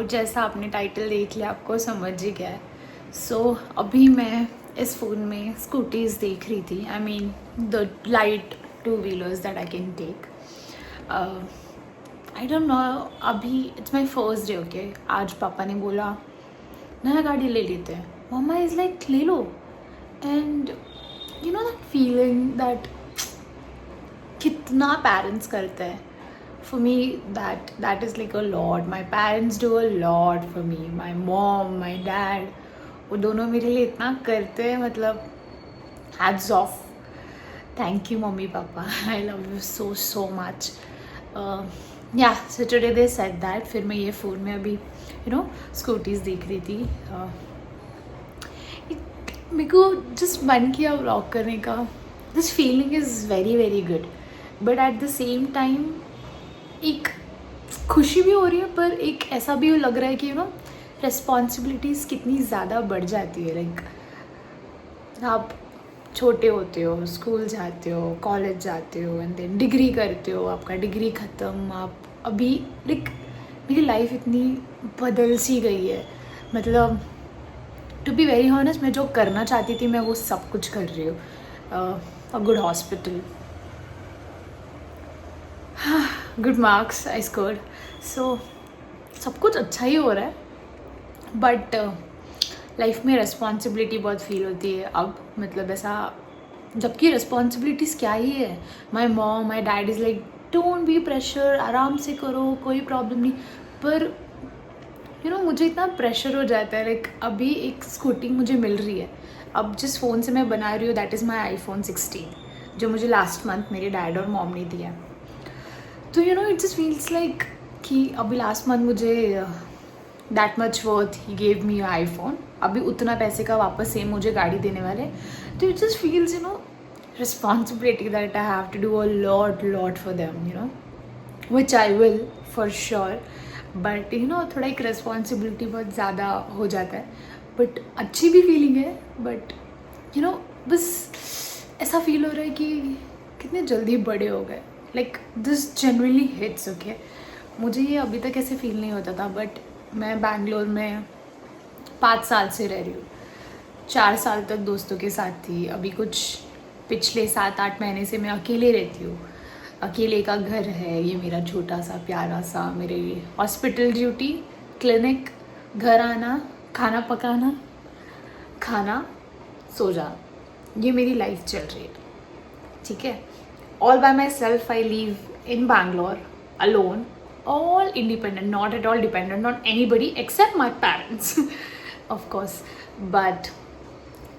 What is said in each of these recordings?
जैसा आपने टाइटल देख लिया, आपको समझ ही गया है। अभी मैं इस फ़ोन में स्कूटीज़ देख रही थी। I mean the light two wheelers that I can take. I don't know, अभी it's my first day. Okay, आज पापा ने बोला नया गाड़ी ले लेते हैं। मम्मा इज़ लाइक ले लो। And you know that feeling that कितना पेरेंट्स करते हैं। For me, that is like a lot. My parents do a lot for me. My mom, my dad, वो दोनों मेरे लिए इतना करते हैं, मतलब hats off. Thank you mummy papa. I love you so much. Yeah, so today they said that. फिर मैं ये फ़ोन में अभी स्कूटीज़ देख रही थी। मेरे को जस्ट मन किया व्लॉग करने का। This feeling is very good, but at the same time एक खुशी भी हो रही है, पर एक ऐसा भी लग रहा है कि रिस्पॉन्सिबिलिटीज़ कितनी ज़्यादा बढ़ जाती है। लाइक आप छोटे होते हो, स्कूल जाते हो, कॉलेज जाते हो, एंड देन डिग्री करते हो, आपका डिग्री ख़त्म, आप अभी लाइक मेरी लाइफ इतनी बदल सी गई है। मतलब टू बी वेरी हॉनेस्ट, मैं जो करना चाहती थी मैं वो सब कुछ कर रही हूँ। A good hospital, good marks I scored, so सब कुछ अच्छा ही हो रहा है। बट लाइफ में रिस्पॉन्सिबिलिटी बहुत फील होती है अब। मतलब ऐसा, जबकि रिस्पॉन्सिबिलिटीज़ क्या ही है। My mom, my dad is like don't be pressure, आराम से करो, कोई प्रॉब्लम नहीं। पर मुझे इतना प्रेशर हो जाता है। लाइक अभी एक स्कूटी मुझे मिल रही है, अब जिस फ़ोन से मैं बना रही हूँ दैट इज़ माई iPhone 16, जो मुझे लास्ट मंथ मेरे डैड और मॉम ने दिया। तो इट जस्ट फील्स लाइक कि अभी लास्ट मंथ मुझे that much worth he gave me iPhone, अभी उतना पैसे का वापस सेम मुझे गाड़ी देने वाले। तो it just feels responsibility that I have to do a lot for them, which I will for sure. But थोड़ा एक रिस्पॉन्सिबिलिटी बहुत ज़्यादा हो जाता है, बट अच्छी भी फीलिंग है। बट बस ऐसा फील हो रहा है कि कितने जल्दी बड़े हो गए। Like this generally hits. Okay, मुझे ये अभी तक ऐसे फील नहीं होता था, बट मैं बैंगलोर में 5 साल से रह रही हूँ। 4 साल तक दोस्तों के साथ थी, अभी कुछ पिछले 7-8 महीने से मैं अकेले रहती हूँ। अकेले का घर है ये मेरा, छोटा सा प्यारा सा। मेरे हॉस्पिटल ड्यूटी, क्लिनिक, घर आना, खाना पकाना, खाना, सो जाना, ये मेरी लाइफ चल रही है। ठीक है, all by myself. I live in Bangalore alone, all independent, not at all dependent on anybody except my parents of course. But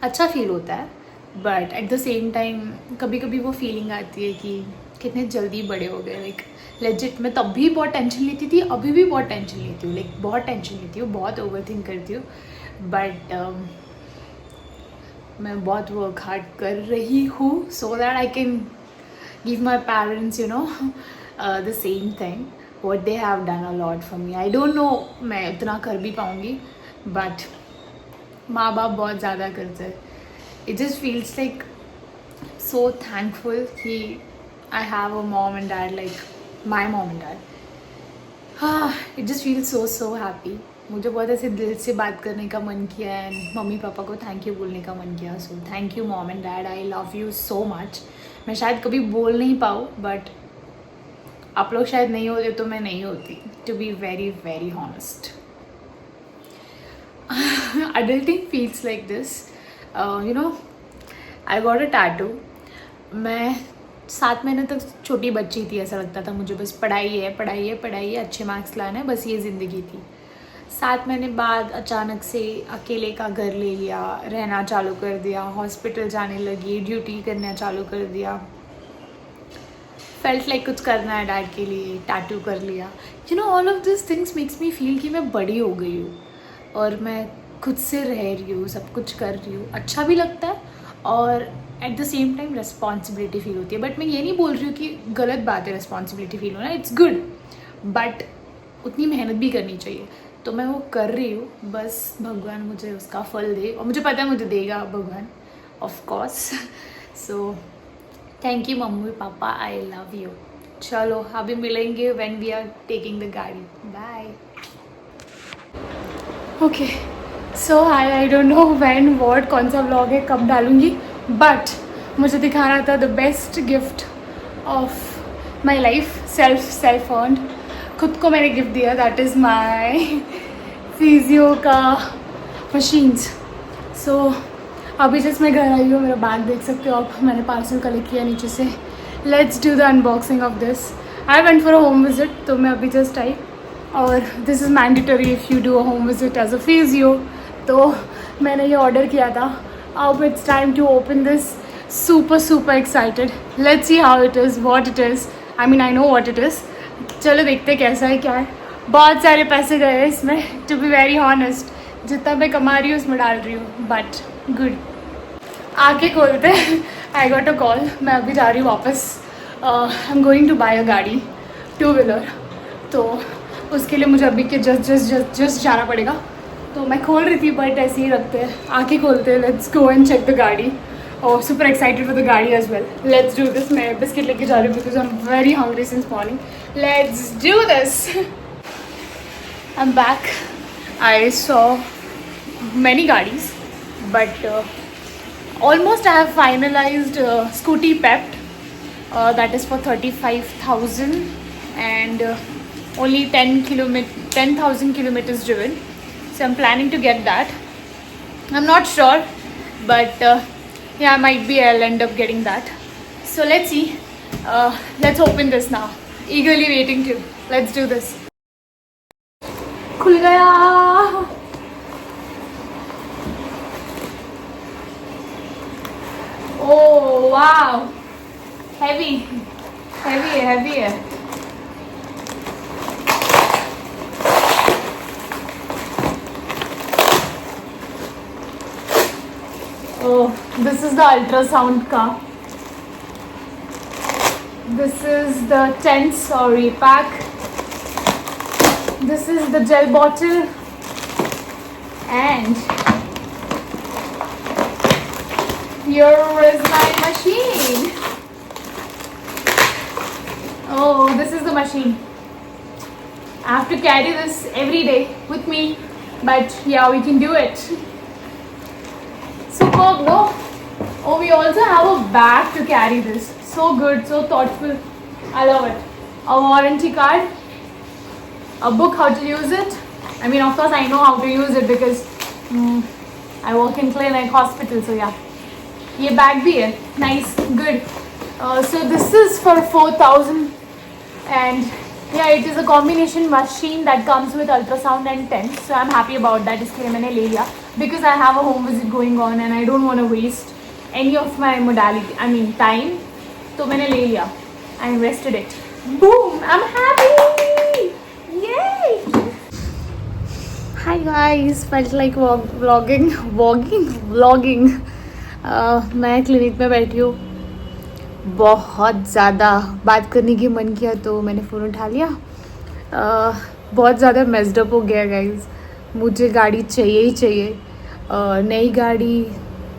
अच्छा फील होता है, but at the same time कभी कभी वो फीलिंग आती है कि कितने जल्दी बड़े हो गए। लाइक लेजिट मैं तब भी बहुत टेंशन लेती थी, अभी भी बहुत टेंशन लेती हूँ। लाइक बहुत टेंशन लेती हूँ, बहुत ओवर थिंक करती हूँ। बट मैं बहुत वर्क हार्ड कर रही हूँ so that I can give my parents the same thing what they have done a lot for me. I don't know मैं उतना कर भी पाऊँगी, but माँ बाप बहुत ज़्यादा करते हैं। It just feels like so thankful कि I have a mom and dad like my mom and dad. It just feels so happy. मुझे बहुत ऐसे दिल से बात करने का मन किया है, एंड मम्मी पापा को थैंक यू बोलने का मन किया। सो thank you mom and dad, I love you so much. मैं शायद कभी बोल नहीं पाऊँ, बट आप लोग शायद नहीं होते तो मैं नहीं होती, to be very honest. Adulting feels like this. I got a tattoo. मैं 7 महीने तक छोटी बच्ची थी, ऐसा लगता था मुझे बस पढ़ाई है, अच्छे मार्क्स लाना है, बस ये ज़िंदगी थी। 7 महीने बाद अचानक से अकेले का घर ले लिया, रहना चालू कर दिया, हॉस्पिटल जाने लगी, ड्यूटी करना चालू कर दिया। फेल्ट लाइक कुछ करना है डैड के लिए, टैटू कर लिया। All of this things makes me feel कि मैं बड़ी हो गई हूँ और मैं खुद से रह रही हूँ, सब कुछ कर रही हूँ। अच्छा भी लगता है और at the same time responsibility feel होती है। बट मैं ये नहीं बोल रही हूँ कि गलत बात है रिस्पॉन्सिबिलिटी फील होना, इट्स गुड, बट उतनी मेहनत भी करनी चाहिए। तो मैं वो कर रही हूँ, बस भगवान मुझे उसका फल दे, और मुझे पता है मुझे देगा भगवान, of course. So thank you मम्मी पापा, आई लव यू। चलो अभी मिलेंगे when we are taking the गाड़ी। Bye. Okay so I don't know when what कौन सा व्लॉग है कब डालूँगी, बट मुझे दिखाना था the best gift of my life, self earned. खुद को मैंने गिफ्ट दिया, दैट इज़ माई फिजियो का मशीन्स। सो अभी जस्ट मैं घर आई हूँ, मेरा बैग देख सकते हो आप, मैंने पार्सल कलेक्ट किया नीचे से। Let's do the unboxing of this. I went for a home visit, तो मैं अभी जस्ट आई, और this is mandatory if you do a home visit as a physio. तो मैंने ये ऑर्डर किया था। अब it's time to open this. Super excited. Let's see how it is, what it is. I mean I know what it is. चलो देखते कैसा है, क्या है। बहुत सारे पैसे गए हैं इसमें, टू बी वेरी हॉनेस्ट। जितना मैं कमा रही हूँ उसमें डाल रही हूँ, बट गुड। आके खोलते हैं। आई गॉट अ कॉल, मैं अभी जा रही हूँ वापस। I am going to buy a गाड़ी, 2-व्हीलर। तो उसके लिए मुझे अभी के जस्ट जाना पड़ेगा। तो मैं खोल रही थी, बट ऐसे ही रखते हैं, आके खोलते हैं। Let's go and check the गाड़ी। और सुपर एक्साइटेड फॉर द गाड़ी as well. Let's do this. मैं बिस्किट लेके जा रही हूँ because I am very hungry since morning. Let's do this. I am back. I saw many गाड़ीज, but almost I have finalized Scooty Pept. That is for 35,000 and only 10,000 kilometers driven. So I'm planning to get that. I'm not sure, but yeah, might be I'll end up getting that. So let's see. Let's open this now. Eagerly waiting to. Let's do this. खुल गया. Oh wow, heavy है. Oh, this is the ultrasound car. This is the tent sorry pack. This is the gel bottle, and here is my machine. Oh, this is the machine. I have to carry this every day with me, but yeah, we can do it. Superb, no? Oh, we also have a bag to carry this. So good, so thoughtful. I love it. A warranty card, a book how to use it. I mean, of course, I know how to use it because I work in clinic, hospital, so yeah. ये bag भी है, nice, good. So this is for 4,000 and yeah it is a combination machine that comes with ultrasound and TENS. So I am happy about that. इसके लिए मैंने ले लिया because I have a home visit going on and I don't want to waste any of my modality, I mean time. तो मैंने ले लिया. I invested it. Boom, I am happy. ये hi guys, felt like vlogging. मैं clinic में बैठी हूँ. बहुत ज़्यादा बात करने की मन किया तो मैंने फ़ोन उठा लिया. बहुत ज़्यादा मेस्ड अप हो गया गाइस. मुझे गाड़ी चाहिए ही चाहिए. नई गाड़ी,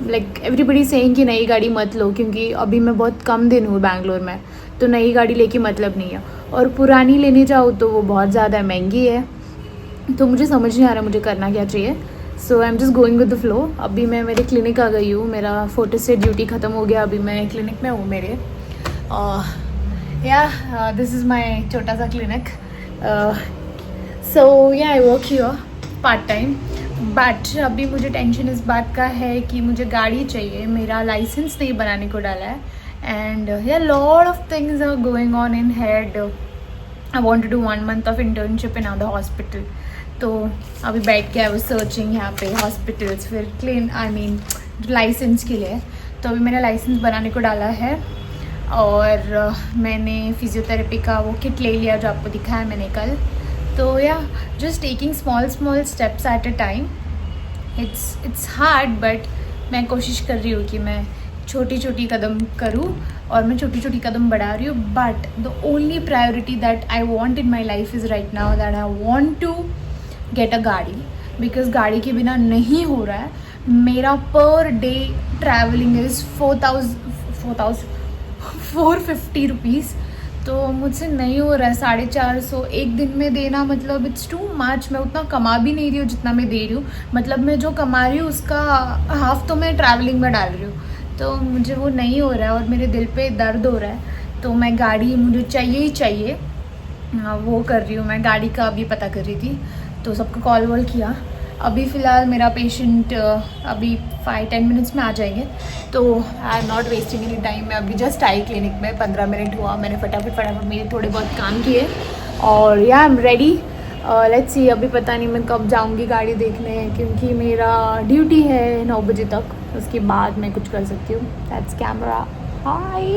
लाइक एवरीबडी सेइंग कि नई गाड़ी मत लो क्योंकि अभी मैं बहुत कम दिन हूँ बैंगलोर में, तो नई गाड़ी लेके मतलब नहीं है. और पुरानी लेने जाओ तो वो बहुत ज़्यादा महंगी है. तो मुझे समझ नहीं आ रहा मुझे करना क्या चाहिए. So I am just going with the flow. अभी मैं मेरे क्लिनिक आ गई हूँ. मेरा फोटो से ड्यूटी ख़त्म हो गया. अभी मैं क्लिनिक में हूँ मेरे. या दिस इज़ माई छोटा सा क्लिनिक. सो या I work here part time. But अभी मुझे टेंशन इस बात का है कि मुझे गाड़ी चाहिए. मेरा लाइसेंस नहीं बनाने को डाला है. And yeah lot of things are going on in head. I want to do 1 month of internship in other hospital. तो अभी बैठ के आई वाज सर्चिंग यहाँ पे हॉस्पिटल्स, फिर क्लीन आई मीन लाइसेंस के लिए. तो अभी मैंने लाइसेंस बनाने को डाला है. और मैंने फिजियोथेरेपी का वो किट ले लिया जो आपको दिखाया मैंने कल. तो या just taking small steps at a time. It's hard but मैं कोशिश कर रही हूँ कि मैं छोटी कदम करूँ और मैं छोटी कदम बढ़ा रही हूँ. But the only priority that I want in my life is right now that I want to get a गाड़ी. बिकॉज गाड़ी के बिना नहीं हो रहा है. मेरा per day travelling is 450 rupees. तो मुझसे नहीं हो रहा है 450 एक दिन में देना, मतलब इट्स टू मच। मैं उतना कमा भी नहीं रही हूँ जितना मैं दे रही हूँ। मतलब मैं जो कमा रही हूँ उसका हाफ तो मैं ट्रैवलिंग में डाल रही हूँ, तो मुझे वो नहीं हो रहा है और मेरे दिल पे दर्द हो रहा है। तो मैं गाड़ी मुझे चाहिए ही चाहिए, वो कर रही हूँ मैं, गाड़ी का अभी पता कर रही थी, तो सबको कॉल वॉल किया। अभी फ़िलहाल मेरा पेशेंट अभी 5-10 मिनट्स में आ जाएंगे, तो I am not wasting any time. मैं अभी जस्ट आई क्लिनिक में, 15 मिनट हुआ, मैंने फटाफट मेरे थोड़े बहुत काम किए और या I am ready. Let's see, अभी पता नहीं मैं कब जाऊंगी गाड़ी देखने, क्योंकि मेरा ड्यूटी है 9 बजे तक, उसके बाद मैं कुछ कर सकती हूँ। That's camera, hi.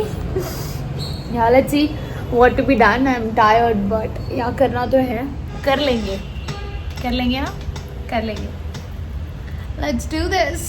Yeah let's see what to be done. I am tired but yeah करना तो है, कर लेंगे हाँ, कर लेंगे। Let's do this.